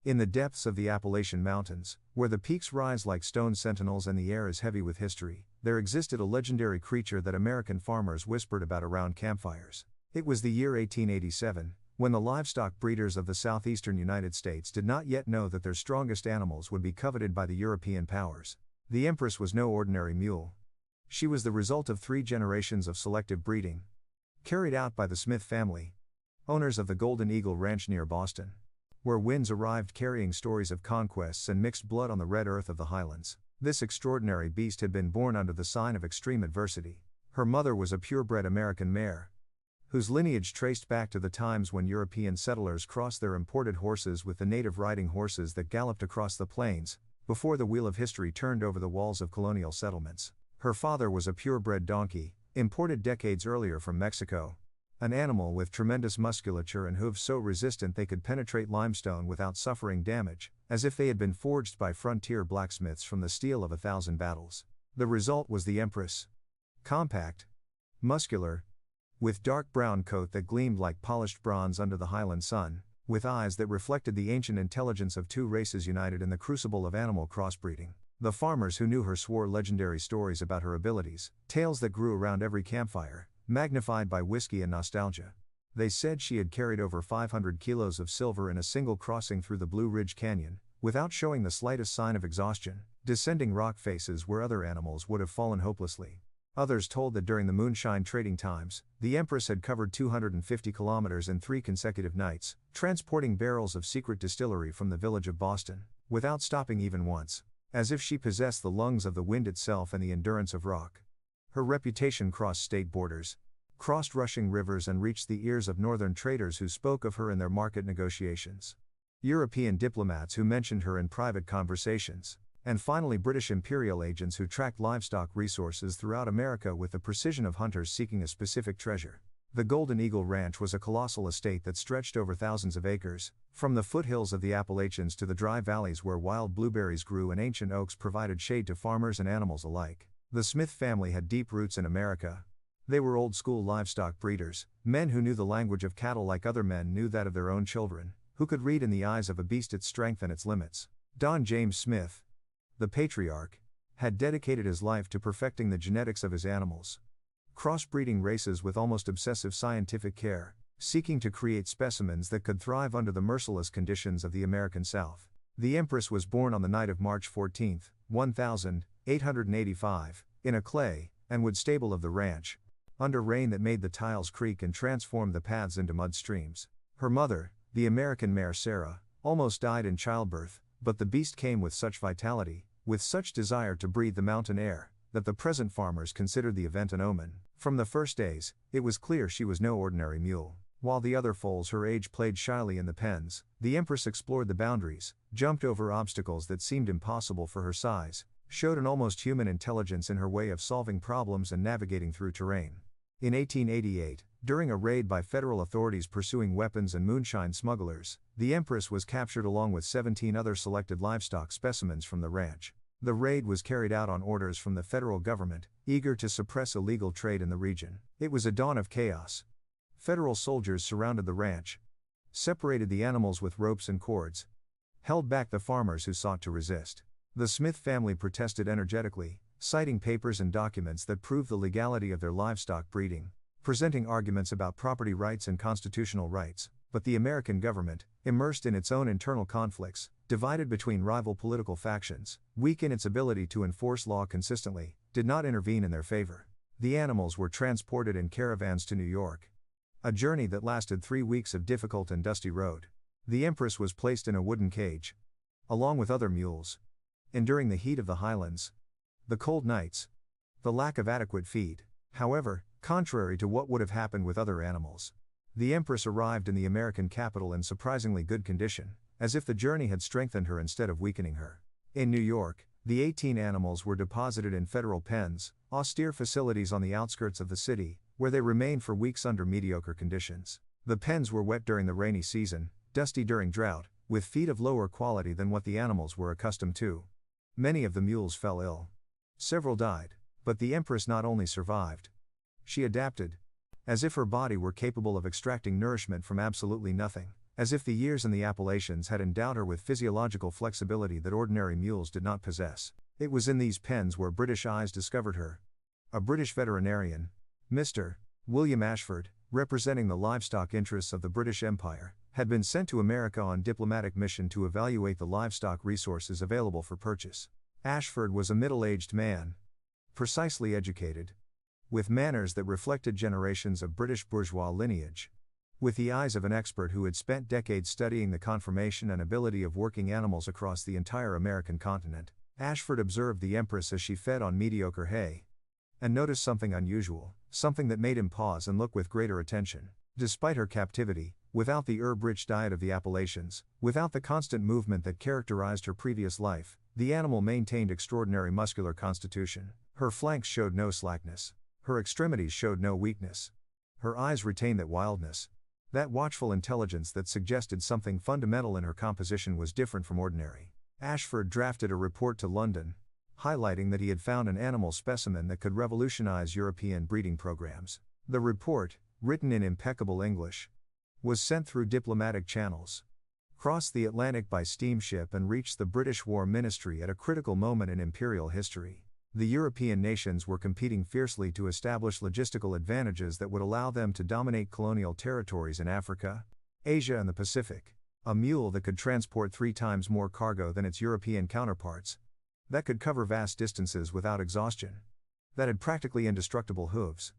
In the depths of the Appalachian Mountains, where the peaks rise like stone sentinels and the air is heavy with history, there existed a legendary creature that American farmers whispered about around campfires. It was the year 1887, when the livestock breeders of the southeastern United States did not yet know that their strongest animals would be coveted by the European powers. The Empress was no ordinary mule. She was the result of 3 generations of selective breeding, carried out by the Smith family, owners of the Golden Eagle Ranch near Boston, where winds arrived carrying stories of conquests and mixed blood on the red earth of the highlands. This extraordinary beast had been born under the sign of extreme adversity. Her mother was a purebred American mare, whose lineage traced back to the times when European settlers crossed their imported horses with the native riding horses that galloped across the plains, before the wheel of history turned over the walls of colonial settlements. Her father was a purebred donkey, imported decades earlier from Mexico, an animal with tremendous musculature and hooves so resistant they could penetrate limestone without suffering damage, as if they had been forged by frontier blacksmiths from the steel of 1,000 battles. The result was the Empress. Compact, muscular, with dark brown coat that gleamed like polished bronze under the highland sun, with eyes that reflected the ancient intelligence of 2 races united in the crucible of animal crossbreeding. The farmers who knew her swore legendary stories about her abilities, tales that grew around every campfire, magnified by whiskey and nostalgia. They said she had carried over 500 kilos of silver in a single crossing through the Blue Ridge Canyon, without showing the slightest sign of exhaustion, descending rock faces where other animals would have fallen hopelessly. Others told that during the moonshine trading times, the Empress had covered 250 kilometers in 3 consecutive nights, transporting barrels of secret distillery from the village of Boston, without stopping even once, as if she possessed the lungs of the wind itself and the endurance of rock. Her reputation crossed state borders, crossed rushing rivers and reached the ears of northern traders who spoke of her in their market negotiations, European diplomats who mentioned her in private conversations, and finally British imperial agents who tracked livestock resources throughout America with the precision of hunters seeking a specific treasure. The Golden Eagle Ranch was a colossal estate that stretched over thousands of acres, from the foothills of the Appalachians to the dry valleys where wild blueberries grew and ancient oaks provided shade to farmers and animals alike. The Smith family had deep roots in America. They were old-school livestock breeders, men who knew the language of cattle like other men knew that of their own children, who could read in the eyes of a beast its strength and its limits. Don James Smith, the patriarch, had dedicated his life to perfecting the genetics of his animals, crossbreeding races with almost obsessive scientific care, seeking to create specimens that could thrive under the merciless conditions of the American South. The Empress was born on the night of March 14, 1885, in a clay and wood stable of the ranch, under rain that made the tiles creak and transformed the paths into mud streams. Her mother, the American mare Sarah, almost died in childbirth, but the beast came with such vitality, with such desire to breathe the mountain air, that the present farmers considered the event an omen. From the first days, it was clear she was no ordinary mule. While the other foals her age played shyly in the pens, the Empress explored the boundaries, jumped over obstacles that seemed impossible for her size, showed an almost human intelligence in her way of solving problems and navigating through terrain. In 1888, during a raid by federal authorities pursuing weapons and moonshine smugglers, the Empress was captured along with 17 other selected livestock specimens from the ranch. The raid was carried out on orders from the federal government, eager to suppress illegal trade in the region. It was a dawn of chaos. Federal soldiers surrounded the ranch, separated the animals with ropes and cords, held back the farmers who sought to resist. The Smith family protested energetically, citing papers and documents that proved the legality of their livestock breeding, presenting arguments about property rights and constitutional rights. But the American government, immersed in its own internal conflicts, divided between rival political factions, weak in its ability to enforce law consistently, did not intervene in their favor. The animals were transported in caravans to New York, a journey that lasted 3 weeks of difficult and dusty road. The Empress was placed in a wooden cage, along with other mules, enduring the heat of the highlands, the cold nights, the lack of adequate feed. However, contrary to what would have happened with other animals, the Empress arrived in the American capital in surprisingly good condition, as if the journey had strengthened her instead of weakening her. In New York, the 18 animals were deposited in federal pens, austere facilities on the outskirts of the city, where they remained for weeks under mediocre conditions. The pens were wet during the rainy season, dusty during drought, with feed of lower quality than what the animals were accustomed to. Many of the mules fell ill. Several died, but the Empress not only survived, she adapted, as if her body were capable of extracting nourishment from absolutely nothing. as if the years in the Appalachians had endowed her with physiological flexibility that ordinary mules did not possess. It was in these pens where British eyes discovered her. A British veterinarian, Mr. William Ashford, representing the livestock interests of the British Empire, had been sent to America on diplomatic mission to evaluate the livestock resources available for purchase. Ashford was a middle-aged man, precisely educated, with manners that reflected generations of British bourgeois lineage. With the eyes of an expert who had spent decades studying the conformation and ability of working animals across the entire American continent, Ashford observed the Empress as she fed on mediocre hay, and noticed something unusual, something that made him pause and look with greater attention. Despite her captivity, without the herb-rich diet of the Appalachians, without the constant movement that characterized her previous life, the animal maintained extraordinary muscular constitution. Her flanks showed no slackness. Her extremities showed no weakness. Her eyes retained that wildness. That watchful intelligence that suggested something fundamental in her composition was different from ordinary. Ashford drafted a report to London, highlighting that he had found an animal specimen that could revolutionize European breeding programs. The report, written in impeccable English, was sent through diplomatic channels, crossed the Atlantic by steamship and reached the British War Ministry at a critical moment in imperial history. The European nations were competing fiercely to establish logistical advantages that would allow them to dominate colonial territories in Africa, Asia and the Pacific. A mule that could transport 3 times more cargo than its European counterparts, that could cover vast distances without exhaustion, that had practically indestructible hooves,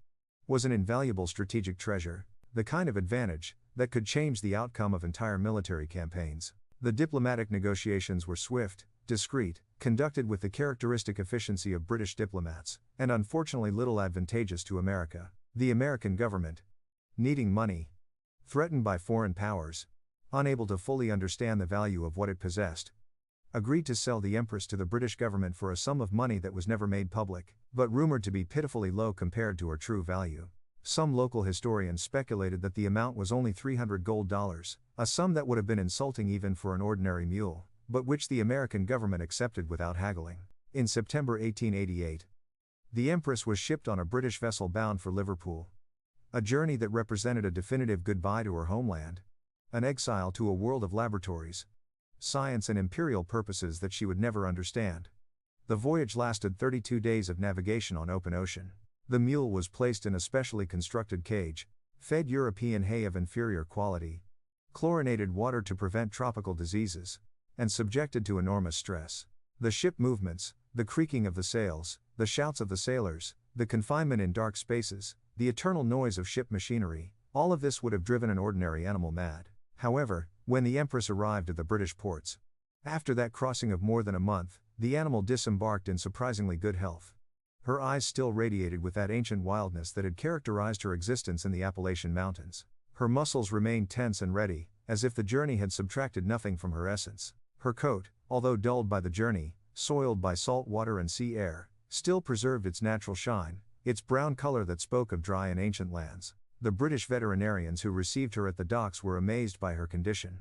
was an invaluable strategic treasure, the kind of advantage that could change the outcome of entire military campaigns. The diplomatic negotiations were swift, discreet, conducted with the characteristic efficiency of British diplomats, and unfortunately little advantageous to America. The American government, needing money, threatened by foreign powers, unable to fully understand the value of what it possessed, agreed to sell the Empress to the British government for a sum of money that was never made public, but rumored to be pitifully low compared to her true value. Some local historians speculated that the amount was only $300, a sum that would have been insulting even for an ordinary mule, but which the American government accepted without haggling. In September 1888, the Empress was shipped on a British vessel bound for Liverpool, a journey that represented a definitive goodbye to her homeland, an exile to a world of laboratories, science and imperial purposes that she would never understand. The voyage lasted 32 days of navigation on open ocean. The mule was placed in a specially constructed cage, fed European hay of inferior quality, chlorinated water to prevent tropical diseases, and subjected to enormous stress. The ship movements, the creaking of the sails, the shouts of the sailors, the confinement in dark spaces, the eternal noise of ship machinery, all of this would have driven an ordinary animal mad. However, when the Empress arrived at the British ports, after that crossing of more than a month, the animal disembarked in surprisingly good health. Her eyes still radiated with that ancient wildness that had characterized her existence in the Appalachian Mountains. Her muscles remained tense and ready, as if the journey had subtracted nothing from her essence. Her coat, although dulled by the journey, soiled by salt water and sea air, still preserved its natural shine, its brown color that spoke of dry and ancient lands. The British veterinarians who received her at the docks were amazed by her condition.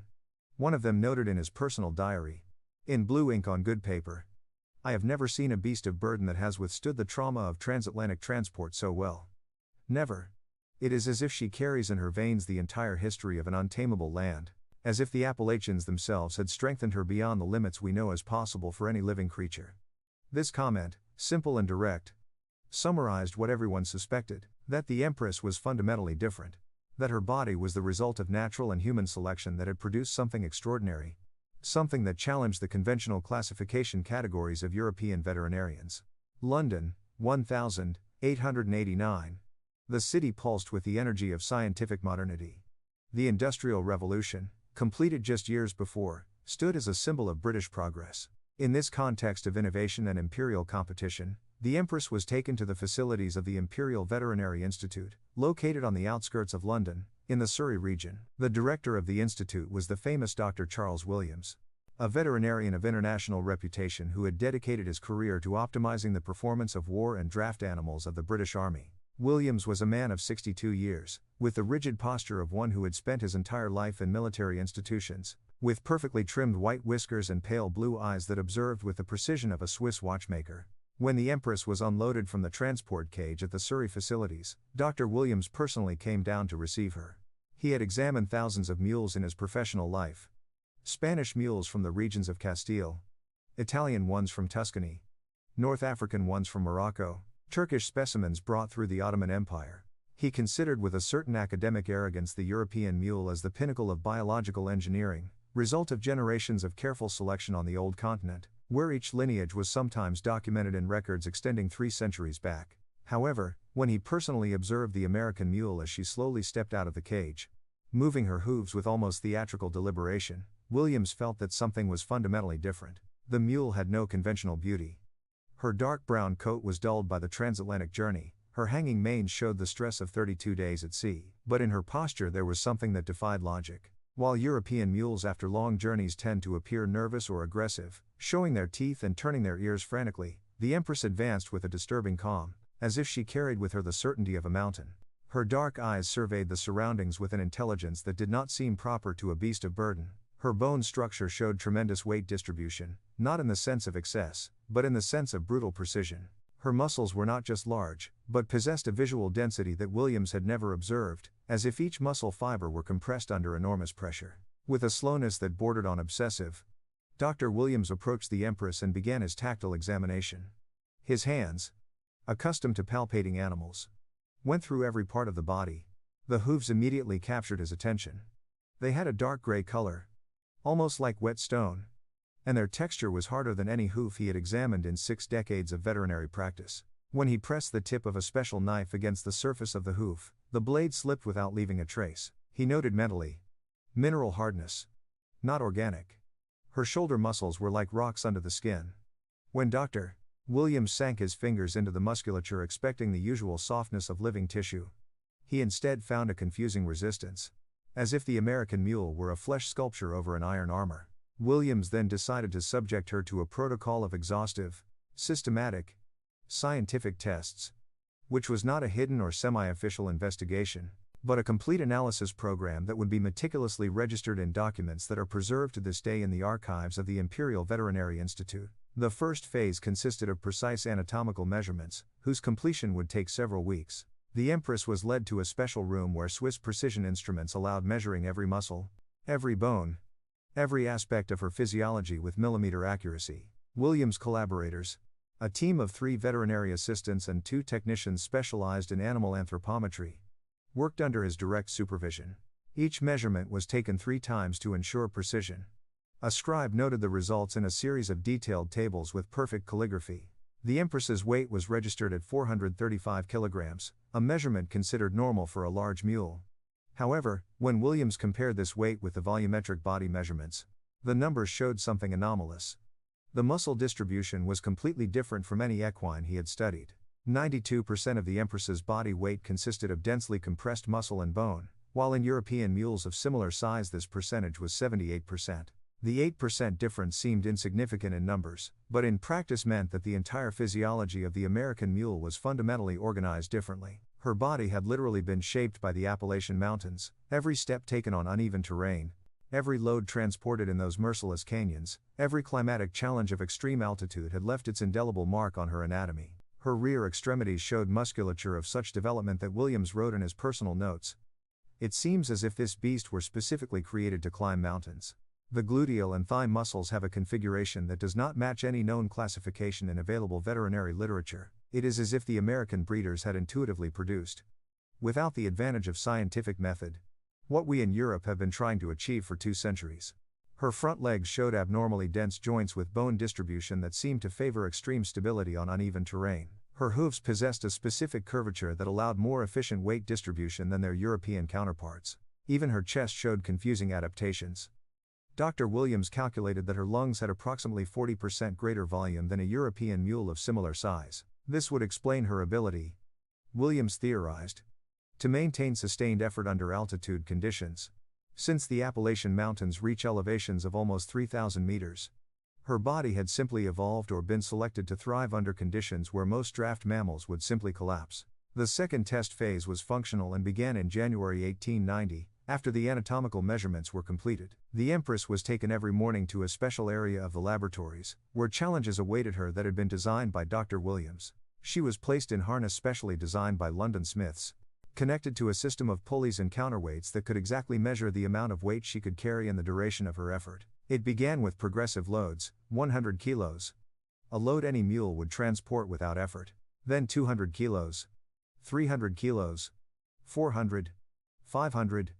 One of them noted in his personal diary, in blue ink on good paper, "I have never seen a beast of burden that has withstood the trauma of transatlantic transport so well. Never. It is as if she carries in her veins the entire history of an untamable land, as if the Appalachians themselves had strengthened her beyond the limits we know as possible for any living creature." This comment, simple and direct, summarized what everyone suspected, that the Empress was fundamentally different, that her body was the result of natural and human selection that had produced something extraordinary, something that challenged the conventional classification categories of European veterinarians. London, 1889. The city pulsed with the energy of scientific modernity. The Industrial Revolution, completed just years before, stood as a symbol of British progress. In this context of innovation and imperial competition, the Empress was taken to the facilities of the Imperial Veterinary Institute, located on the outskirts of London, in the Surrey region. The director of the institute was the famous Dr. Charles Williams, a veterinarian of international reputation who had dedicated his career to optimizing the performance of war and draft animals of the British Army. Williams was a man of 62 years, with the rigid posture of one who had spent his entire life in military institutions, with perfectly trimmed white whiskers and pale blue eyes that observed with the precision of a Swiss watchmaker. When the Empress was unloaded from the transport cage at the Surrey facilities, Dr. Williams personally came down to receive her. He had examined thousands of mules in his professional life. Spanish mules from the regions of Castile, Italian ones from Tuscany, North African ones from Morocco, Turkish specimens brought through the Ottoman Empire. He considered with a certain academic arrogance the European mule as the pinnacle of biological engineering, result of generations of careful selection on the old continent, where each lineage was sometimes documented in records extending 3 centuries back. However, when he personally observed the American mule as she slowly stepped out of the cage, moving her hooves with almost theatrical deliberation, Williams felt that something was fundamentally different. The mule had no conventional beauty. Her dark brown coat was dulled by the transatlantic journey, her hanging mane showed the stress of 32 days at sea, but in her posture there was something that defied logic. While European mules after long journeys tend to appear nervous or aggressive, showing their teeth and turning their ears frantically, the Empress advanced with a disturbing calm, as if she carried with her the certainty of a mountain. Her dark eyes surveyed the surroundings with an intelligence that did not seem proper to a beast of burden. Her bone structure showed tremendous weight distribution, not in the sense of excess, but in the sense of brutal precision. Her muscles were not just large, but possessed a visual density that Williams had never observed, as if each muscle fiber were compressed under enormous pressure. With a slowness that bordered on obsessive, Dr. Williams approached the Empress and began his tactile examination. His hands, accustomed to palpating animals, went through every part of the body. The hooves immediately captured his attention. They had a dark gray color, almost like wet stone, and their texture was harder than any hoof he had examined in 6 decades of veterinary practice. When he pressed the tip of a special knife against the surface of the hoof, the blade slipped without leaving a trace. He noted mentally, mineral hardness, not organic. Her shoulder muscles were like rocks under the skin. When Dr. Williams sank his fingers into the musculature expecting the usual softness of living tissue, he instead found a confusing resistance, as if the American mule were a flesh sculpture over an iron armor. Williams then decided to subject her to a protocol of exhaustive, systematic, scientific tests, which was not a hidden or semi-official investigation, but a complete analysis program that would be meticulously registered in documents that are preserved to this day in the archives of the Imperial Veterinary Institute. The first phase consisted of precise anatomical measurements, whose completion would take several weeks. The Empress was led to a special room where Swiss precision instruments allowed measuring every muscle, every bone, every aspect of her physiology with millimeter accuracy. Williams' collaborators, a team of 3 veterinary assistants and 2 technicians specialized in animal anthropometry, worked under his direct supervision. Each measurement was taken 3 times to ensure precision. A scribe noted the results in a series of detailed tables with perfect calligraphy. The Empress's weight was registered at 435 kilograms, a measurement considered normal for a large mule. However, when Williams compared this weight with the volumetric body measurements, the numbers showed something anomalous. The muscle distribution was completely different from any equine he had studied. 92% of the Empress's body weight consisted of densely compressed muscle and bone, while in European mules of similar size this percentage was 78%. The 8% difference seemed insignificant in numbers, but in practice meant that the entire physiology of the American mule was fundamentally organized differently. Her body had literally been shaped by the Appalachian Mountains, every step taken on uneven terrain, every load transported in those merciless canyons, every climatic challenge of extreme altitude had left its indelible mark on her anatomy. Her rear extremities showed musculature of such development that Williams wrote in his personal notes, "It seems as if this beast were specifically created to climb mountains." The gluteal and thigh muscles have a configuration that does not match any known classification in available veterinary literature. It is as if the American breeders had intuitively produced, without the advantage of scientific method, what we in Europe have been trying to achieve for 2 centuries. Her front legs showed abnormally dense joints with bone distribution that seemed to favor extreme stability on uneven terrain. Her hooves possessed a specific curvature that allowed more efficient weight distribution than their European counterparts. Even her chest showed confusing adaptations. Dr. Williams calculated that her lungs had approximately 40% greater volume than a European mule of similar size. This would explain her ability, Williams theorized, to maintain sustained effort under altitude conditions. Since the Appalachian Mountains reach elevations of almost 3,000 meters, her body had simply evolved or been selected to thrive under conditions where most draft mammals would simply collapse. The second test phase was functional and began in January 1890. After the anatomical measurements were completed, the Empress was taken every morning to a special area of the laboratories, where challenges awaited her that had been designed by Dr. Williams. She was placed in harness specially designed by London smiths. connected to a system of pulleys and counterweights that could exactly measure the amount of weight she could carry and the duration of her effort. It began with progressive loads, 100 kilos. A load any mule would transport without effort. Then 200 kilos, 300 kilos, 400, 500,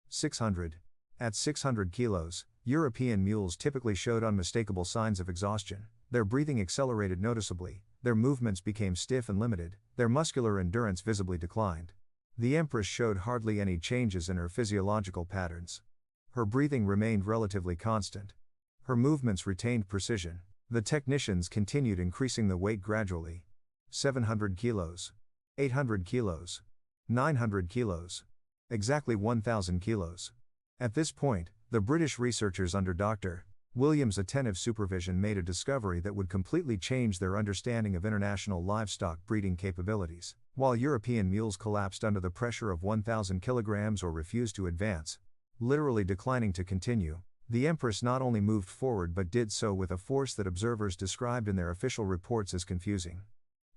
600. At 600 kilos, European mules typically showed unmistakable signs of exhaustion. Their breathing accelerated noticeably, their movements became stiff and limited, their muscular endurance visibly declined. The Empress showed hardly any changes in her physiological patterns. Her breathing remained relatively constant. Her movements retained precision. The technicians continued increasing the weight gradually. 700 kilos. 800 kilos. 900 kilos. Exactly 1,000 kilos. At this point, the British researchers under Dr. Williams' attentive supervision made a discovery that would completely change their understanding of international livestock breeding capabilities. While European mules collapsed under the pressure of 1,000 kilograms or refused to advance, literally declining to continue, the Empress not only moved forward but did so with a force that observers described in their official reports as confusing.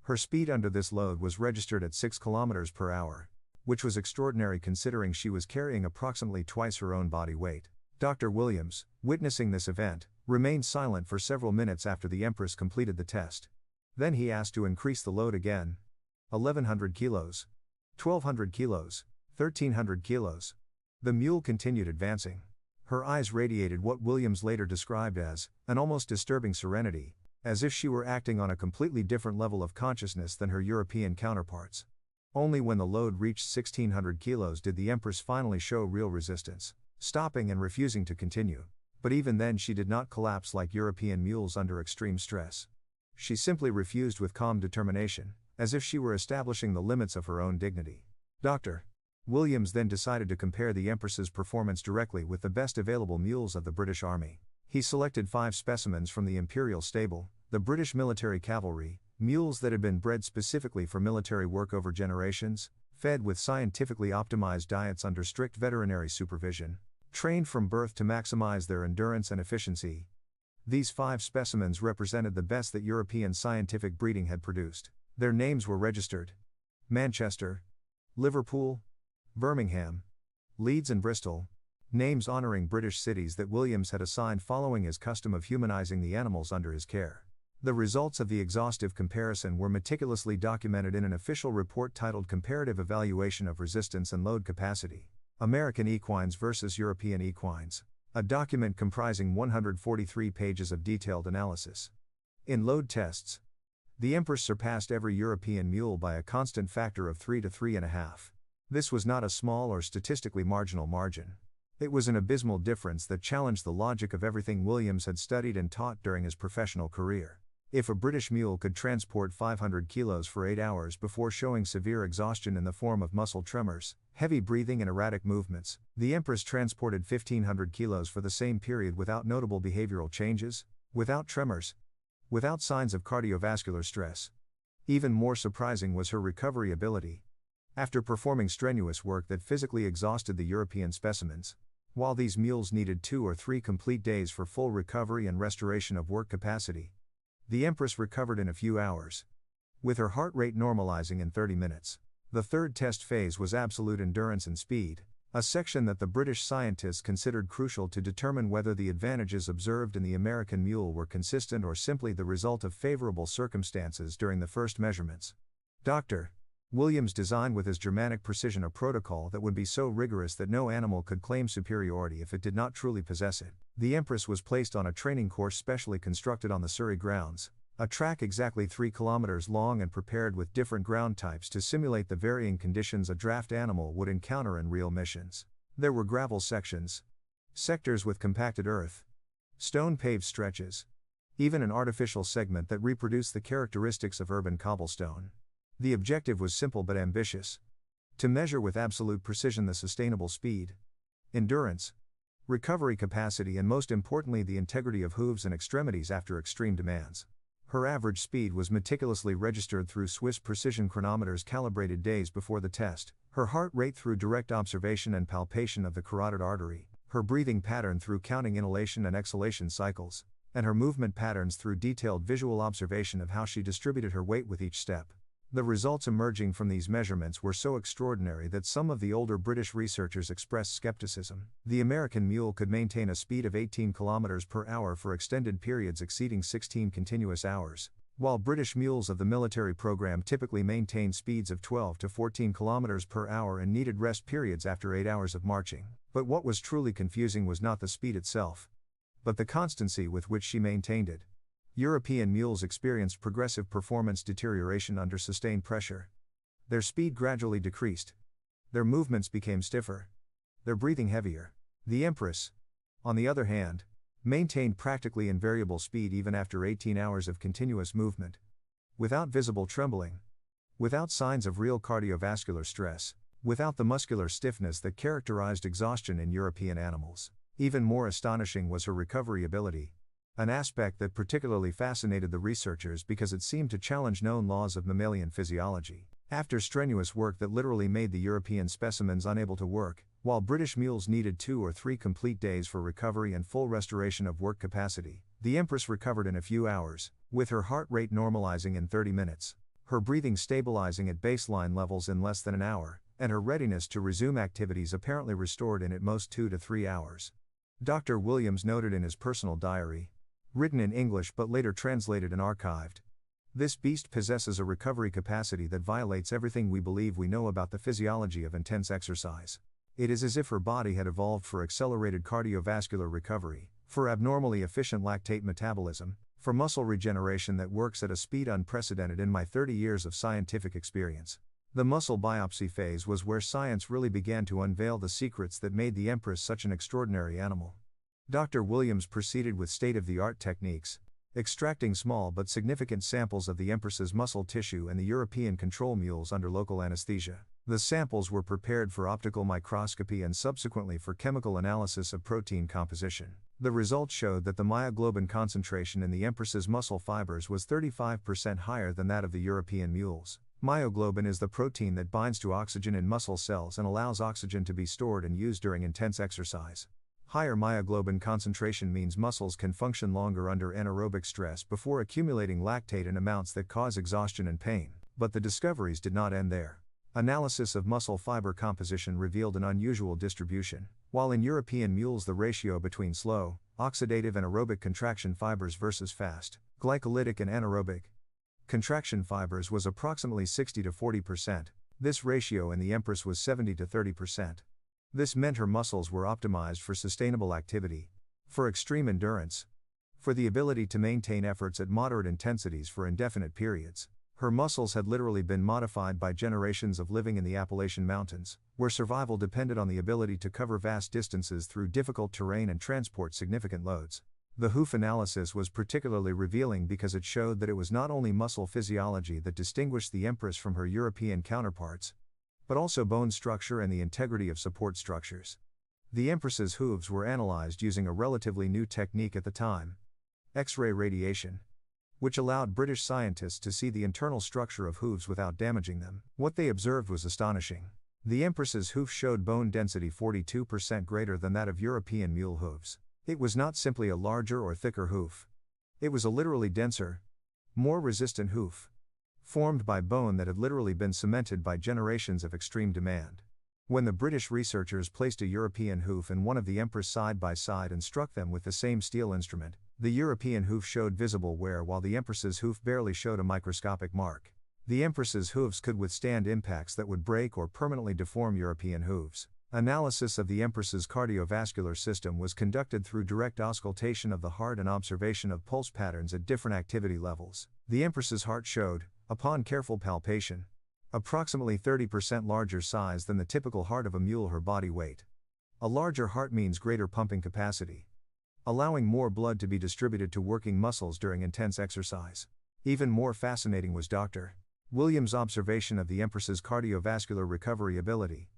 Her speed under this load was registered at 6 kilometers per hour, which was extraordinary considering she was carrying approximately twice her own body weight. Dr. Williams, witnessing this event, remained silent for several minutes after the Empress completed the test. Then he asked to increase the load again. 1,100 kilos. 1,200 kilos. 1,300 kilos. The mule continued advancing. Her eyes radiated what Williams later described as an almost disturbing serenity, as if she were acting on a completely different level of consciousness than her European counterparts. Only when the load reached 1,600 kilos did the Empress finally show real resistance, stopping and refusing to continue. But even then she did not collapse like European mules under extreme stress. She simply refused with calm determination, as if she were establishing the limits of her own dignity. Dr. Williams then decided to compare the Empress's performance directly with the best available mules of the British Army. He selected 5 specimens from the Imperial Stable, the British military cavalry, mules that had been bred specifically for military work over generations, fed with scientifically optimized diets under strict veterinary supervision, trained from birth to maximize their endurance and efficiency. These 5 specimens represented the best that European scientific breeding had produced. Their names were registered: Manchester, Liverpool, Birmingham, Leeds and Bristol, names honoring British cities that Williams had assigned following his custom of humanizing the animals under his care. The results of the exhaustive comparison were meticulously documented in an official report titled Comparative Evaluation of Resistance and Load Capacity, American Equines versus European Equines, a document comprising 143 pages of detailed analysis. In load tests, the Empress surpassed every European mule by a constant factor of 3 to 3.5. This was not a small or statistically marginal margin. It was an abysmal difference that challenged the logic of everything Williams had studied and taught during his professional career. If a British mule could transport 500 kilos for 8 hours before showing severe exhaustion in the form of muscle tremors, heavy breathing and erratic movements, the Empress transported 1,500 kilos for the same period without notable behavioral changes, without tremors, without signs of cardiovascular stress. Even more surprising was her recovery ability. After performing strenuous work that physically exhausted the European specimens, while these mules needed 2 or 3 complete days for full recovery and restoration of work capacity, the Empress recovered in a few hours, with her heart rate normalizing in 30 minutes. The third test phase was absolute endurance and speed, a section that the British scientists considered crucial to determine whether the advantages observed in the American mule were consistent or simply the result of favorable circumstances during the first measurements. Dr. Williams designed with his Germanic precision a protocol that would be so rigorous that no animal could claim superiority if it did not truly possess it. The Empress was placed on a training course specially constructed on the Surrey grounds, a track exactly 3 kilometers long and prepared with different ground types to simulate the varying conditions a draft animal would encounter in real missions. There were gravel sections, sectors with compacted earth, stone-paved stretches, even an artificial segment that reproduced the characteristics of urban cobblestone. The objective was simple but ambitious: to measure with absolute precision the sustainable speed, endurance, recovery capacity and most importantly the integrity of hooves and extremities after extreme demands. Her average speed was meticulously registered through Swiss precision chronometers calibrated days before the test, her heart rate through direct observation and palpation of the carotid artery, her breathing pattern through counting inhalation and exhalation cycles, and her movement patterns through detailed visual observation of how she distributed her weight with each step. The results emerging from these measurements were so extraordinary that some of the older British researchers expressed skepticism. The American mule could maintain a speed of 18 km per hour for extended periods exceeding 16 continuous hours, while British mules of the military program typically maintained speeds of 12 to 14 km per hour and needed rest periods after 8 hours of marching. But what was truly confusing was not the speed itself, but the constancy with which she maintained it. European mules experienced progressive performance deterioration under sustained pressure. Their speed gradually decreased. Their movements became stiffer. Their breathing heavier. The Empress, on the other hand, maintained practically invariable speed even after 18 hours of continuous movement. Without visible trembling. Without signs of real cardiovascular stress. Without the muscular stiffness that characterized exhaustion in European animals. Even more astonishing was her recovery ability, an aspect that particularly fascinated the researchers because it seemed to challenge known laws of mammalian physiology. After strenuous work that literally made the European specimens unable to work, while British mules needed 2 or 3 complete days for recovery and full restoration of work capacity, the Empress recovered in a few hours, with her heart rate normalizing in 30 minutes, her breathing stabilizing at baseline levels in less than an hour, and her readiness to resume activities apparently restored in at most 2 to 3 hours. Dr. Williams noted in his personal diary, written in English but later translated and archived, "This beast possesses a recovery capacity that violates everything we believe we know about the physiology of intense exercise. It is as if her body had evolved for accelerated cardiovascular recovery, for abnormally efficient lactate metabolism, for muscle regeneration that works at a speed unprecedented in my 30 years of scientific experience." The muscle biopsy phase was where science really began to unveil the secrets that made the Empress such an extraordinary animal. Dr. Williams proceeded with state-of-the-art techniques, extracting small but significant samples of the Empress's muscle tissue and the European control mules under local anesthesia. The samples were prepared for optical microscopy and subsequently for chemical analysis of protein composition. The results showed that the myoglobin concentration in the Empress's muscle fibers was 35% higher than that of the European mules. Myoglobin is the protein that binds to oxygen in muscle cells and allows oxygen to be stored and used during intense exercise. Higher myoglobin concentration means muscles can function longer under anaerobic stress before accumulating lactate in amounts that cause exhaustion and pain. But the discoveries did not end there. Analysis of muscle fiber composition revealed an unusual distribution. While in European mules the ratio between slow, oxidative and aerobic contraction fibers versus fast, glycolytic and anaerobic contraction fibers was approximately 60 to 40%, this ratio in the Empress was 70 to 30%. This meant her muscles were optimized for sustainable activity, for extreme endurance, for the ability to maintain efforts at moderate intensities for indefinite periods. Her muscles had literally been modified by generations of living in the Appalachian Mountains, where survival depended on the ability to cover vast distances through difficult terrain and transport significant loads. The hoof analysis was particularly revealing because it showed that it was not only muscle physiology that distinguished the Empress from her European counterparts, but also bone structure and the integrity of support structures. The Empress's hooves were analyzed using a relatively new technique at the time, X-ray radiation, which allowed British scientists to see the internal structure of hooves without damaging them. What they observed was astonishing. The Empress's hoof showed bone density 42% greater than that of European mule hooves. It was not simply a larger or thicker hoof. It was a literally denser, more resistant hoof, formed by bone that had literally been cemented by generations of extreme demand. When the British researchers placed a European hoof and one of the Empress side by side and struck them with the same steel instrument, the European hoof showed visible wear while the Empress's hoof barely showed a microscopic mark. The Empress's hooves could withstand impacts that would break or permanently deform European hooves. Analysis of the Empress's cardiovascular system was conducted through direct auscultation of the heart and observation of pulse patterns at different activity levels. The Empress's heart showed, upon careful palpation, approximately 30% larger size than the typical heart of a mule her body weight. A larger heart means greater pumping capacity, allowing more blood to be distributed to working muscles during intense exercise. Even more fascinating was Dr. Williams' observation of the Empress's cardiovascular recovery ability.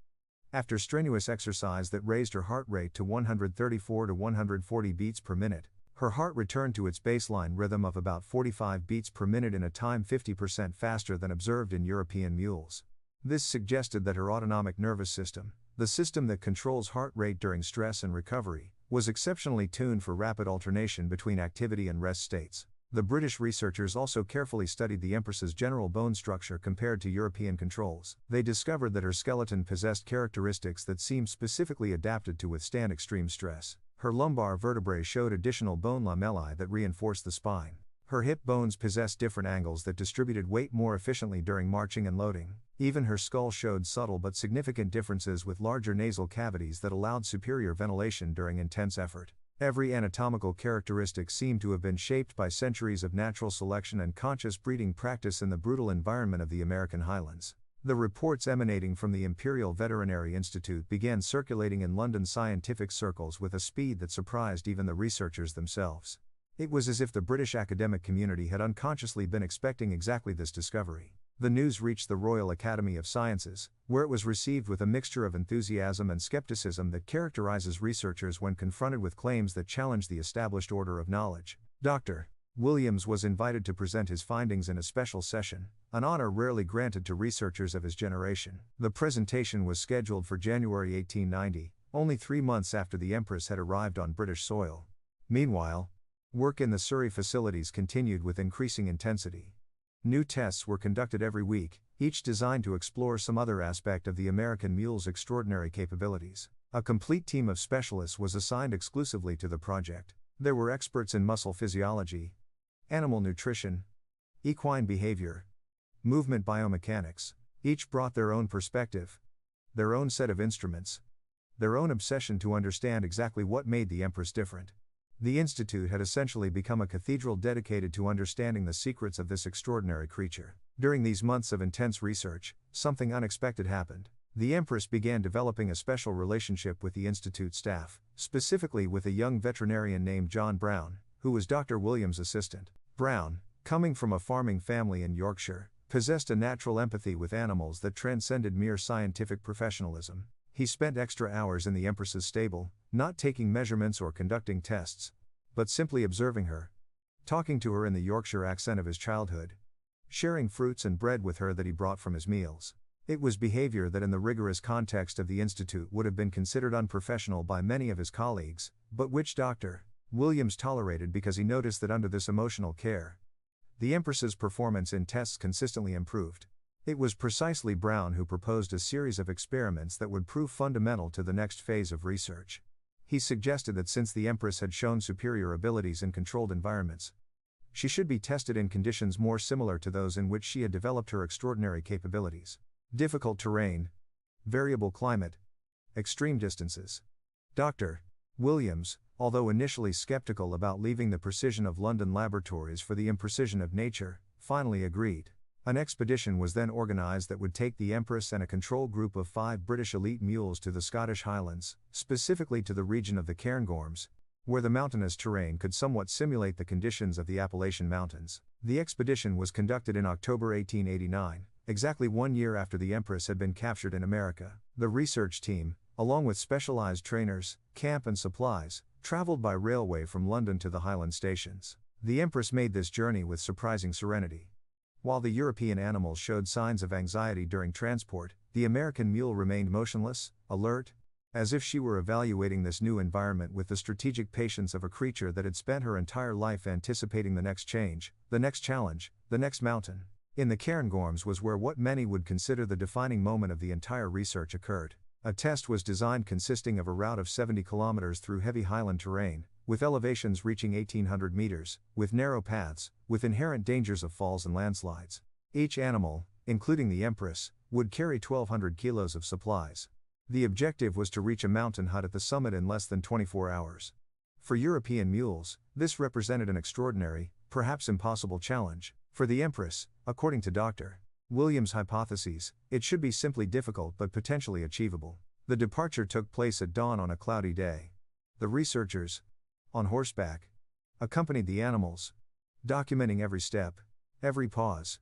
After strenuous exercise that raised her heart rate to 134 to 140 beats per minute, her heart returned to its baseline rhythm of about 45 beats per minute in a time 50% faster than observed in European mules. This suggested that her autonomic nervous system, the system that controls heart rate during stress and recovery, was exceptionally tuned for rapid alternation between activity and rest states. The British researchers also carefully studied the Empress's general bone structure compared to European controls. They discovered that her skeleton possessed characteristics that seemed specifically adapted to withstand extreme stress. Her lumbar vertebrae showed additional bone lamellae that reinforced the spine. Her hip bones possessed different angles that distributed weight more efficiently during marching and loading. Even her skull showed subtle but significant differences with larger nasal cavities that allowed superior ventilation during intense effort. Every anatomical characteristic seemed to have been shaped by centuries of natural selection and conscious breeding practice in the brutal environment of the American highlands. The reports emanating from the Imperial Veterinary Institute began circulating in London scientific circles with a speed that surprised even the researchers themselves. It was as if the British academic community had unconsciously been expecting exactly this discovery. The news reached the Royal Academy of Sciences, where it was received with a mixture of enthusiasm and skepticism that characterizes researchers when confronted with claims that challenge the established order of knowledge. Dr. Williams was invited to present his findings in a special session, an honor rarely granted to researchers of his generation. The presentation was scheduled for January 1890, only 3 months after the Empress had arrived on British soil. Meanwhile, work in the Surrey facilities continued with increasing intensity. New tests were conducted every week, each designed to explore some other aspect of the American mule's extraordinary capabilities. A complete team of specialists was assigned exclusively to the project. There were experts in muscle physiology, animal nutrition, equine behavior, movement biomechanics. Each brought their own perspective, their own set of instruments, their own obsession to understand exactly what made the Empress different. The Institute had essentially become a cathedral dedicated to understanding the secrets of this extraordinary creature. During these months of intense research, something unexpected happened. The Empress began developing a special relationship with the Institute staff, specifically with a young veterinarian named John Brown, who was Dr. Williams' assistant. Brown, coming from a farming family in Yorkshire, possessed a natural empathy with animals that transcended mere scientific professionalism. He spent extra hours in the Empress's stable, not taking measurements or conducting tests, but simply observing her, talking to her in the Yorkshire accent of his childhood, sharing fruits and bread with her that he brought from his meals. It was behavior that in the rigorous context of the Institute would have been considered unprofessional by many of his colleagues, but which Dr. Williams tolerated because he noticed that under this emotional care, the Empress's performance in tests consistently improved. It was precisely Brown who proposed a series of experiments that would prove fundamental to the next phase of research. He suggested that since the Empress had shown superior abilities in controlled environments, she should be tested in conditions more similar to those in which she had developed her extraordinary capabilities. Difficult terrain, variable climate, extreme distances. Dr. Williams, although initially skeptical about leaving the precision of London laboratories for the imprecision of nature, finally agreed. An expedition was then organized that would take the Empress and a control group of 5 British elite mules to the Scottish Highlands, specifically to the region of the Cairngorms, where the mountainous terrain could somewhat simulate the conditions of the Appalachian Mountains. The expedition was conducted in October 1889, exactly 1 year after the Empress had been captured in America. The research team, along with specialized trainers, camp and supplies, traveled by railway from London to the Highland stations. The Empress made this journey with surprising serenity. While the European animals showed signs of anxiety during transport, the American mule remained motionless, alert, as if she were evaluating this new environment with the strategic patience of a creature that had spent her entire life anticipating the next change, the next challenge, the next mountain. In the Cairngorms was where what many would consider the defining moment of the entire research occurred. A test was designed consisting of a route of 70 kilometers through heavy highland terrain, with elevations reaching 1,800 meters, with narrow paths, with inherent dangers of falls and landslides. Each animal, including the Empress, would carry 1,200 kilos of supplies. The objective was to reach a mountain hut at the summit in less than 24 hours. For European mules, this represented an extraordinary, perhaps impossible challenge. For the Empress, according to Dr. Williams' hypotheses, it should be simply difficult but potentially achievable. The departure took place at dawn on a cloudy day. The researchers, on horseback, accompanied the animals, documenting every step, every pause,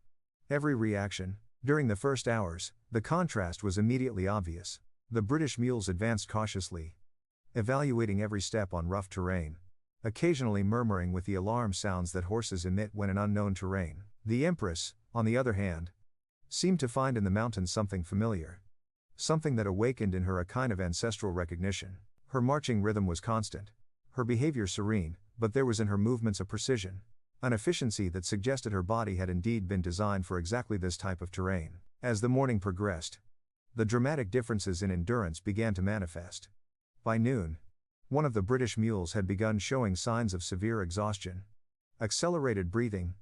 every reaction. During the first hours, the contrast was immediately obvious. The British mules advanced cautiously, evaluating every step on rough terrain, occasionally murmuring with the alarm sounds that horses emit when in unknown terrain. The Empress, on the other hand, seemed to find in the mountains something familiar, something that awakened in her a kind of ancestral recognition. Her marching rhythm was constant, her behavior serene, but there was in her movements a precision, an efficiency that suggested her body had indeed been designed for exactly this type of terrain. As the morning progressed, the dramatic differences in endurance began to manifest. By noon, one of the British mules had begun showing signs of severe exhaustion. Accelerated breathing,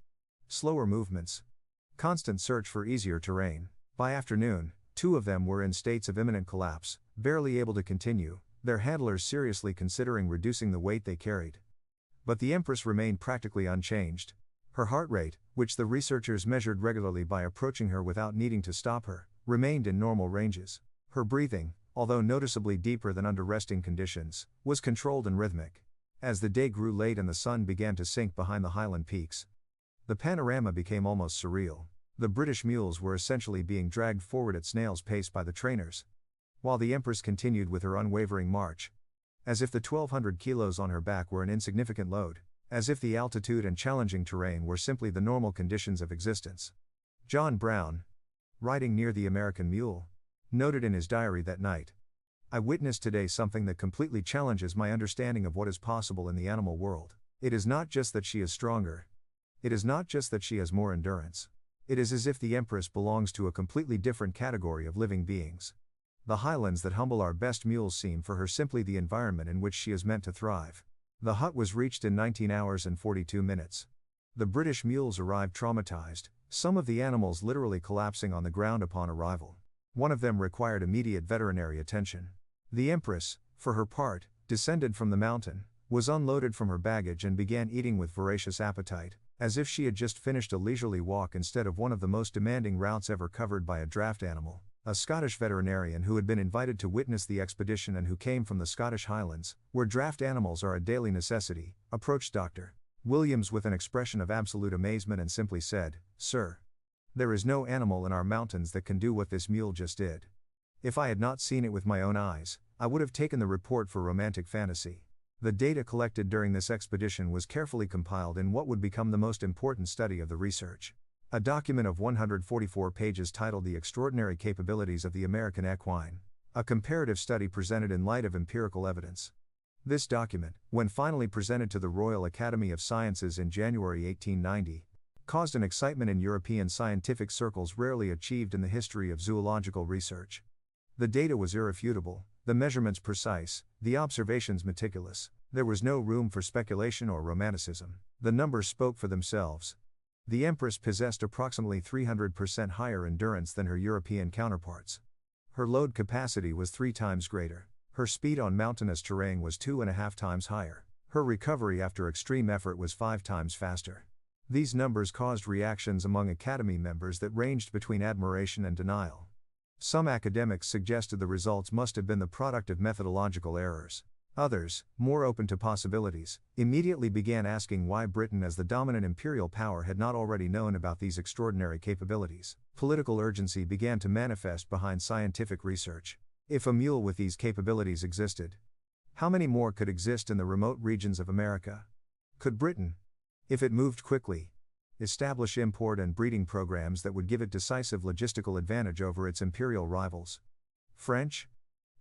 slower movements, constant search for easier terrain. By afternoon, two of them were in states of imminent collapse, barely able to continue, their handlers seriously considering reducing the weight they carried. But the Empress remained practically unchanged. Her heart rate, which the researchers measured regularly by approaching her without needing to stop her, remained in normal ranges. Her breathing, although noticeably deeper than under resting conditions, was controlled and rhythmic. As the day grew late and the sun began to sink behind the highland peaks, the panorama became almost surreal. The British mules were essentially being dragged forward at snail's pace by the trainers, while the Empress continued with her unwavering march, as if the 1,200 kilos on her back were an insignificant load, as if the altitude and challenging terrain were simply the normal conditions of existence. John Brown, riding near the American Mule, noted in his diary that night, "I witnessed today something that completely challenges my understanding of what is possible in the animal world. It is not just that she is stronger. It is not just that she has more endurance. It is as if the Empress belongs to a completely different category of living beings. The highlands that humble our best mules seem for her simply the environment in which she is meant to thrive." The hut was reached in 19 hours and 42 minutes. The British mules arrived traumatized, some of the animals literally collapsing on the ground upon arrival. One of them required immediate veterinary attention. The Empress, for her part, descended from the mountain, was unloaded from her baggage and began eating with voracious appetite, as if she had just finished a leisurely walk instead of one of the most demanding routes ever covered by a draft animal. A Scottish veterinarian who had been invited to witness the expedition and who came from the Scottish Highlands, where draft animals are a daily necessity, approached Dr. Williams with an expression of absolute amazement and simply said, "Sir, there is no animal in our mountains that can do what this mule just did. If I had not seen it with my own eyes, I would have taken the report for romantic fantasy." The data collected during this expedition was carefully compiled in what would become the most important study of the research. A document of 144 pages titled The Extraordinary Capabilities of the American Equine, a comparative study presented in light of empirical evidence. This document, when finally presented to the Royal Academy of Sciences in January 1890, caused an excitement in European scientific circles rarely achieved in the history of zoological research. The data was irrefutable, the measurements precise, the observations meticulous. There was no room for speculation or romanticism. The numbers spoke for themselves. The Empress possessed approximately 300% higher endurance than her European counterparts. Her load capacity was 3 times greater. Her speed on mountainous terrain was 2.5 times higher. Her recovery after extreme effort was 5 times faster. These numbers caused reactions among Academy members that ranged between admiration and denial. Some academics suggested the results must have been the product of methodological errors. Others, more open to possibilities, immediately began asking why Britain as the dominant imperial power had not already known about these extraordinary capabilities. Political urgency began to manifest behind scientific research. If a mule with these capabilities existed, how many more could exist in the remote regions of America? Could Britain, if it moved quickly, establish import and breeding programs that would give it decisive logistical advantage over its imperial rivals? French,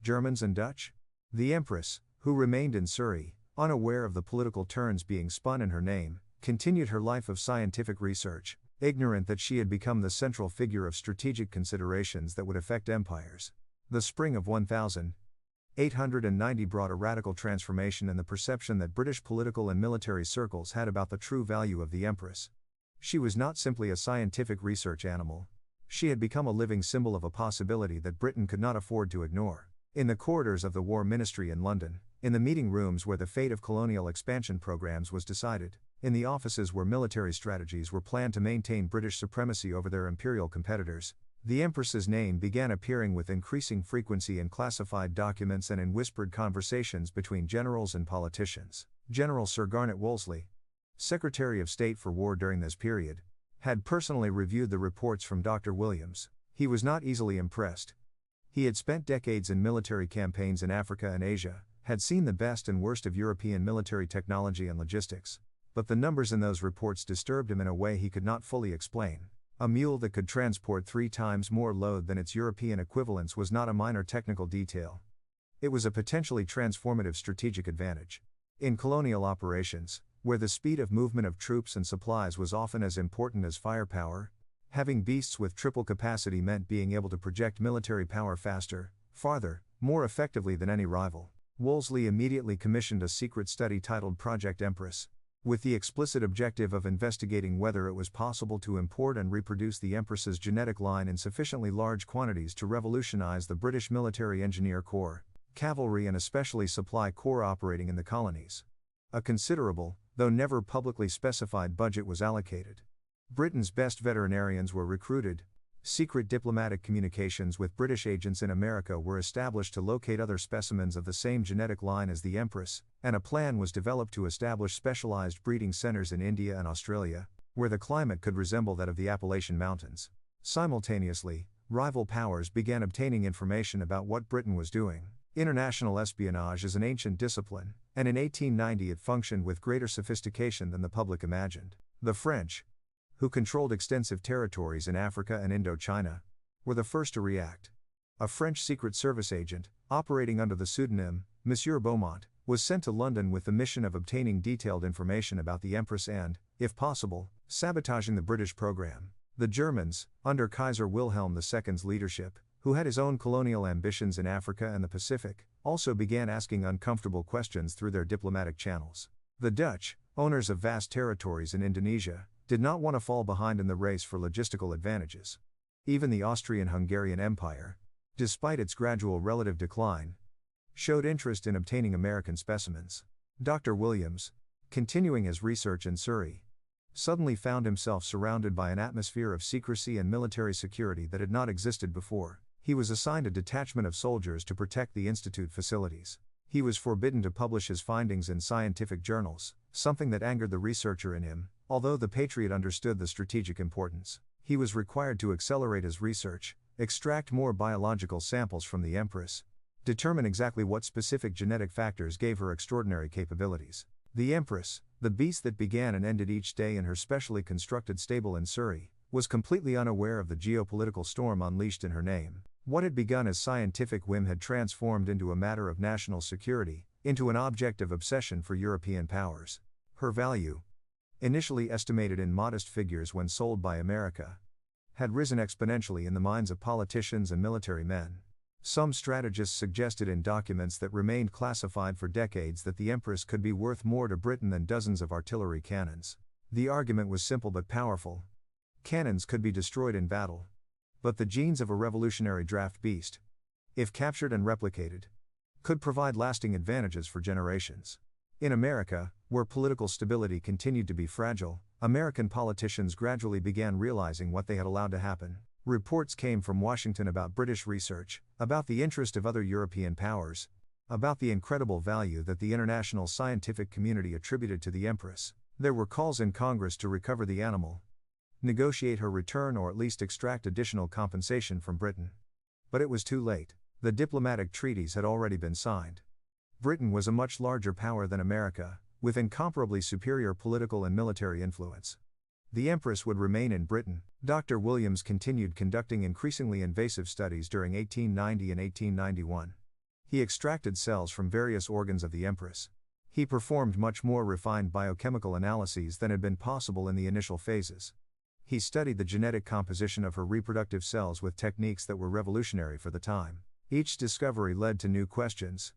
Germans and Dutch? The Empress, who remained in Surrey, unaware of the political turns being spun in her name, continued her life of scientific research, ignorant that she had become the central figure of strategic considerations that would affect empires. The spring of 1890 brought a radical transformation in the perception that British political and military circles had about the true value of the Empress. She was not simply a scientific research animal. She had become a living symbol of a possibility that Britain could not afford to ignore. In the corridors of the War Ministry in London, in the meeting rooms where the fate of colonial expansion programs was decided, in the offices where military strategies were planned to maintain British supremacy over their imperial competitors, the Empress's name began appearing with increasing frequency in classified documents and in whispered conversations between generals and politicians. General Sir Garnet Wolseley, Secretary of State for War during this period, had personally reviewed the reports from Dr. Williams. He was not easily impressed. He had spent decades in military campaigns in Africa and Asia, had seen the best and worst of European military technology and logistics, but the numbers in those reports disturbed him in a way he could not fully explain. A mule that could transport 3 times more load than its European equivalents was not a minor technical detail. It was a potentially transformative strategic advantage. In colonial operations, where the speed of movement of troops and supplies was often as important as firepower. Having beasts with triple capacity meant being able to project military power faster, farther, more effectively than any rival. Wolseley immediately commissioned a secret study titled Project Empress, with the explicit objective of investigating whether it was possible to import and reproduce the Empress's genetic line in sufficiently large quantities to revolutionize the British military engineer corps, cavalry and especially supply corps operating in the colonies. A considerable, though never publicly specified budget was allocated. Britain's best veterinarians were recruited. Secret diplomatic communications with British agents in America were established to locate other specimens of the same genetic line as the Empress, and a plan was developed to establish specialized breeding centers in India and Australia, where the climate could resemble that of the Appalachian Mountains. Simultaneously, rival powers began obtaining information about what Britain was doing. International espionage is an ancient discipline, and in 1890 it functioned with greater sophistication than the public imagined. The French, who controlled extensive territories in Africa and Indochina, were the first to react. A French Secret Service agent, operating under the pseudonym Monsieur Beaumont, was sent to London with the mission of obtaining detailed information about the Empress and, if possible, sabotaging the British program. The Germans, under Kaiser Wilhelm II's leadership, who had his own colonial ambitions in Africa and the Pacific, also began asking uncomfortable questions through their diplomatic channels. The Dutch, owners of vast territories in Indonesia, did not want to fall behind in the race for logistical advantages. Even the Austrian-Hungarian Empire, despite its gradual relative decline, showed interest in obtaining American specimens. Dr. Williams, continuing his research in Surrey, suddenly found himself surrounded by an atmosphere of secrecy and military security that had not existed before. He was assigned a detachment of soldiers to protect the institute facilities. He was forbidden to publish his findings in scientific journals, something that angered the researcher in him. Although the Patriot understood the strategic importance, he was required to accelerate his research, extract more biological samples from the Empress, determine exactly what specific genetic factors gave her extraordinary capabilities. The Empress, the beast that began and ended each day in her specially constructed stable in Surrey, was completely unaware of the geopolitical storm unleashed in her name. What had begun as scientific whim had transformed into a matter of national security, into an object of obsession for European powers. Her value, initially estimated in modest figures when sold by America, had risen exponentially in the minds of politicians and military men. Some strategists suggested in documents that remained classified for decades that the Empress could be worth more to Britain than dozens of artillery cannons. The argument was simple but powerful. Cannons could be destroyed in battle, but the genes of a revolutionary draft beast, if captured and replicated, could provide lasting advantages for generations. In America, where political stability continued to be fragile, American politicians gradually began realizing what they had allowed to happen. Reports came from Washington about British research, about the interest of other European powers, about the incredible value that the international scientific community attributed to the Empress. There were calls in Congress to recover the animal, negotiate her return or at least extract additional compensation from Britain. But it was too late. The diplomatic treaties had already been signed. Britain was a much larger power than America, with incomparably superior political and military influence. The Empress would remain in Britain. Dr. Williams continued conducting increasingly invasive studies during 1890 and 1891. He extracted cells from various organs of the Empress. He performed much more refined biochemical analyses than had been possible in the initial phases. He studied the genetic composition of her reproductive cells with techniques that were revolutionary for the time. Each discovery led to new questions.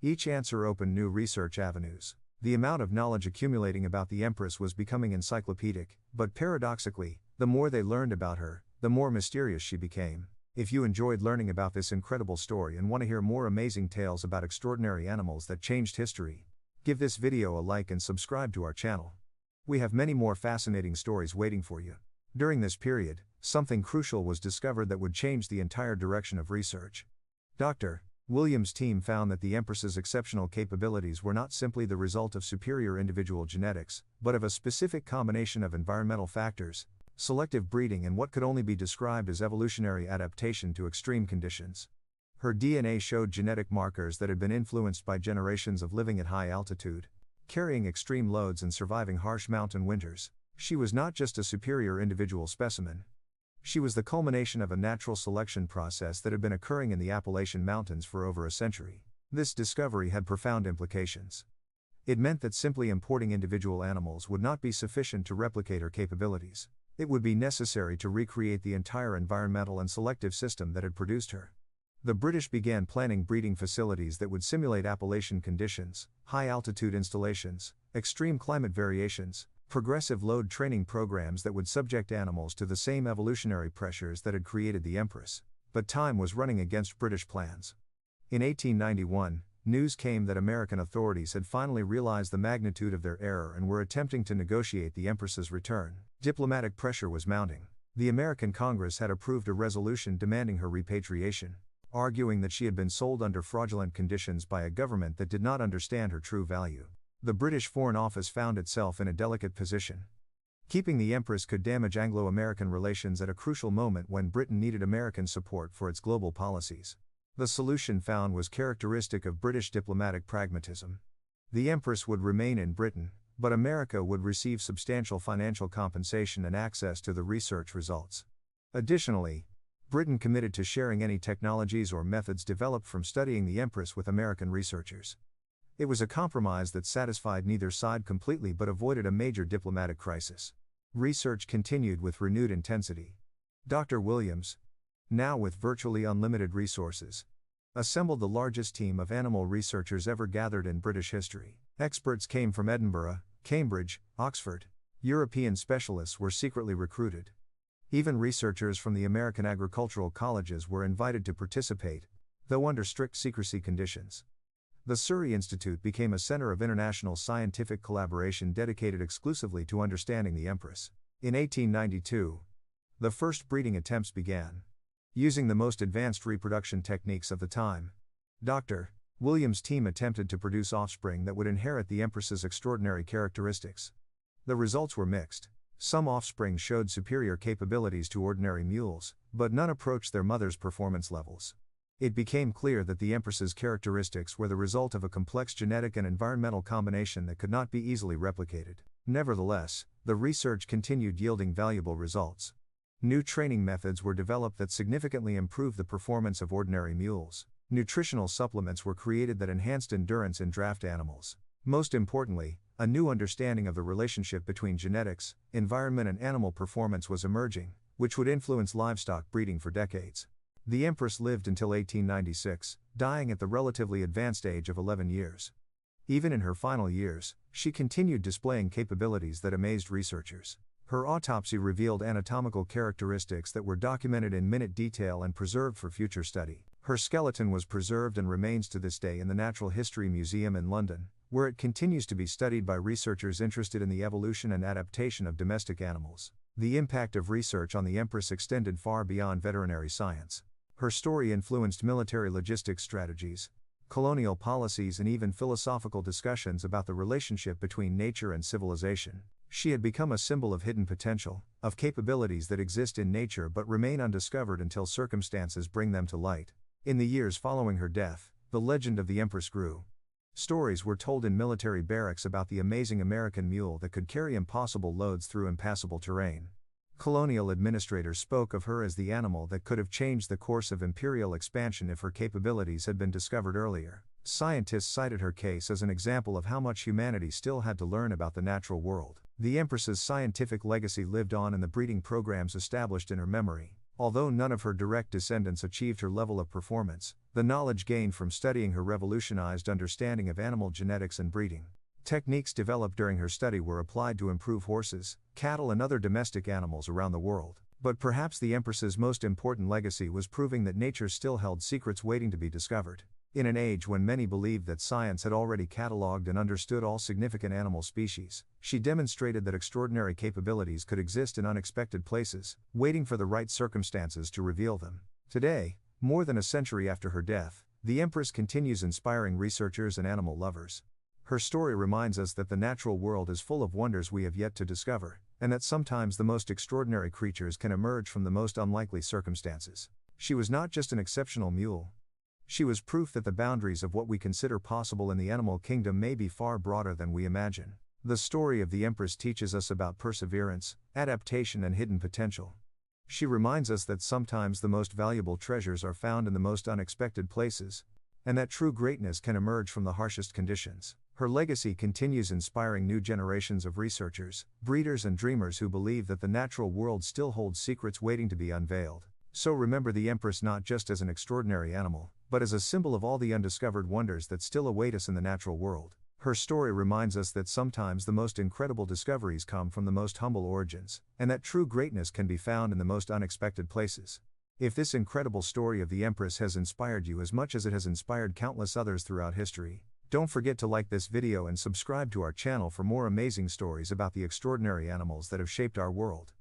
Each answer opened new research avenues. The amount of knowledge accumulating about the Empress was becoming encyclopedic, but paradoxically, the more they learned about her, the more mysterious she became. If you enjoyed learning about this incredible story and want to hear more amazing tales about extraordinary animals that changed history, give this video a like and subscribe to our channel. We have many more fascinating stories waiting for you. During this period, something crucial was discovered that would change the entire direction of research. Dr. Williams' team found that the Empress's exceptional capabilities were not simply the result of superior individual genetics, but of a specific combination of environmental factors, selective breeding and what could only be described as evolutionary adaptation to extreme conditions. Her DNA showed genetic markers that had been influenced by generations of living at high altitude, carrying extreme loads and surviving harsh mountain winters. She was not just a superior individual specimen. She was the culmination of a natural selection process that had been occurring in the Appalachian Mountains for over a century. This discovery had profound implications. It meant that simply importing individual animals would not be sufficient to replicate her capabilities. It would be necessary to recreate the entire environmental and selective system that had produced her. The British began planning breeding facilities that would simulate Appalachian conditions, high-altitude installations, extreme climate variations, progressive load training programs that would subject animals to the same evolutionary pressures that had created the Empress. But time was running against British plans. In 1891, news came that American authorities had finally realized the magnitude of their error and were attempting to negotiate the Empress's return. Diplomatic pressure was mounting. The American Congress had approved a resolution demanding her repatriation, arguing that she had been sold under fraudulent conditions by a government that did not understand her true value. The British Foreign Office found itself in a delicate position. Keeping the Empress could damage Anglo-American relations at a crucial moment when Britain needed American support for its global policies. The solution found was characteristic of British diplomatic pragmatism. The Empress would remain in Britain, but America would receive substantial financial compensation and access to the research results. Additionally, Britain committed to sharing any technologies or methods developed from studying the Empress with American researchers. It was a compromise that satisfied neither side completely but avoided a major diplomatic crisis. Research continued with renewed intensity. Dr. Williams, now with virtually unlimited resources, assembled the largest team of animal researchers ever gathered in British history. Experts came from Edinburgh, Cambridge, Oxford. European specialists were secretly recruited. Even researchers from the American agricultural colleges were invited to participate, though under strict secrecy conditions. The Surrey Institute became a center of international scientific collaboration dedicated exclusively to understanding the Empress. In 1892, the first breeding attempts began. Using the most advanced reproduction techniques of the time, Dr. Williams' team attempted to produce offspring that would inherit the Empress's extraordinary characteristics. The results were mixed. Some offspring showed superior capabilities to ordinary mules, but none approached their mother's performance levels. It became clear that the Empress's characteristics were the result of a complex genetic and environmental combination that could not be easily replicated. Nevertheless, the research continued yielding valuable results. New training methods were developed that significantly improved the performance of ordinary mules. Nutritional supplements were created that enhanced endurance in draft animals. Most importantly, a new understanding of the relationship between genetics, environment and animal performance was emerging, which would influence livestock breeding for decades. The Empress lived until 1896, dying at the relatively advanced age of 11 years. Even in her final years, she continued displaying capabilities that amazed researchers. Her autopsy revealed anatomical characteristics that were documented in minute detail and preserved for future study. Her skeleton was preserved and remains to this day in the Natural History Museum in London, where it continues to be studied by researchers interested in the evolution and adaptation of domestic animals. The impact of research on the Empress extended far beyond veterinary science. Her story influenced military logistics strategies, colonial policies and even philosophical discussions about the relationship between nature and civilization. She had become a symbol of hidden potential, of capabilities that exist in nature but remain undiscovered until circumstances bring them to light. In the years following her death, the legend of the Empress grew. Stories were told in military barracks about the amazing American mule that could carry impossible loads through impassable terrain. Colonial administrators spoke of her as the animal that could have changed the course of imperial expansion if her capabilities had been discovered earlier. Scientists cited her case as an example of how much humanity still had to learn about the natural world. The Empress's scientific legacy lived on in the breeding programs established in her memory. Although none of her direct descendants achieved her level of performance, the knowledge gained from studying her revolutionized understanding of animal genetics and breeding. Techniques developed during her study were applied to improve horses, cattle and other domestic animals around the world. But perhaps the Empress's most important legacy was proving that nature still held secrets waiting to be discovered. In an age when many believed that science had already catalogued and understood all significant animal species, she demonstrated that extraordinary capabilities could exist in unexpected places, waiting for the right circumstances to reveal them. Today, more than a century after her death, the Empress continues inspiring researchers and animal lovers. Her story reminds us that the natural world is full of wonders we have yet to discover, and that sometimes the most extraordinary creatures can emerge from the most unlikely circumstances. She was not just an exceptional mule. She was proof that the boundaries of what we consider possible in the animal kingdom may be far broader than we imagine. The story of the Empress teaches us about perseverance, adaptation and hidden potential. She reminds us that sometimes the most valuable treasures are found in the most unexpected places, and that true greatness can emerge from the harshest conditions. Her legacy continues inspiring new generations of researchers, breeders and dreamers who believe that the natural world still holds secrets waiting to be unveiled. So remember the Empress not just as an extraordinary animal, but as a symbol of all the undiscovered wonders that still await us in the natural world. Her story reminds us that sometimes the most incredible discoveries come from the most humble origins, and that true greatness can be found in the most unexpected places. If this incredible story of the Empress has inspired you as much as it has inspired countless others throughout history, don't forget to like this video and subscribe to our channel for more amazing stories about the extraordinary animals that have shaped our world.